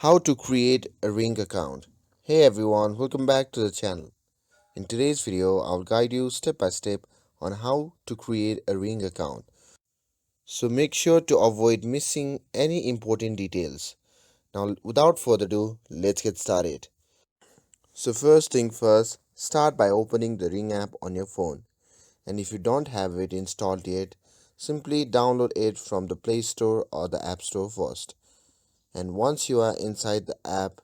How to create a Ring account. Hey everyone, welcome back to the channel. In today's video, I'll guide you step by step on how to create a Ring account. So make sure to avoid missing any important details. Now, without further ado, let's get started. So first thing first, start by opening the Ring app on your phone. And if you don't have it installed yet, simply download it from the Play Store or the App Store first. And once you are inside the app,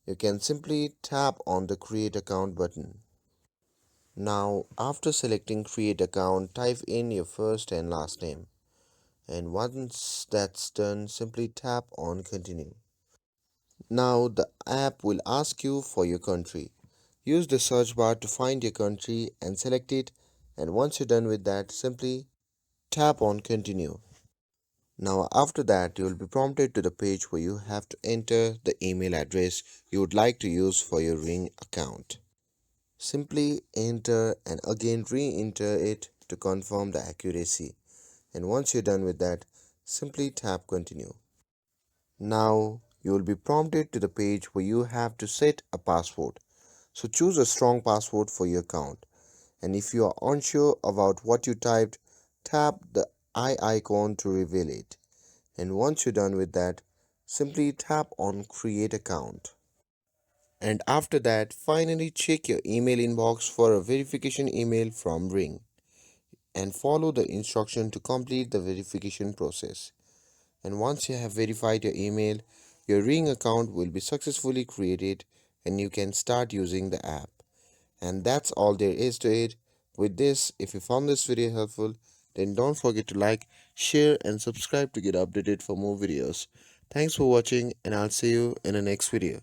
you can simply tap on the Create Account button. Now, after selecting Create Account, type in your first and last name. And once that's done, simply tap on Continue. Now, the app will ask you for your country. Use the search bar to find your country and select it. And once you're done with that, simply tap on Continue. Now, after that, you will be prompted to the page where you have to enter the email address you would like to use for your Ring account. Simply enter and again re-enter it to confirm the accuracy. And once you're done with that, simply tap Continue. Now, you will be prompted to the page where you have to set a password. So choose a strong password for your account. And if you are unsure about what you typed, tap the eye icon to reveal it. And once you're done with that, simply tap on Create Account. And after that, finally check your email inbox for a verification email from Ring and follow the instruction to complete the verification process. And once you have verified your email, your Ring account will be successfully created and you can start using the app. And that's all there is to it. With this, if you found this video helpful, then don't forget to like, share, and subscribe to get updated for more videos. Thanks for watching, and I'll see you in the next video.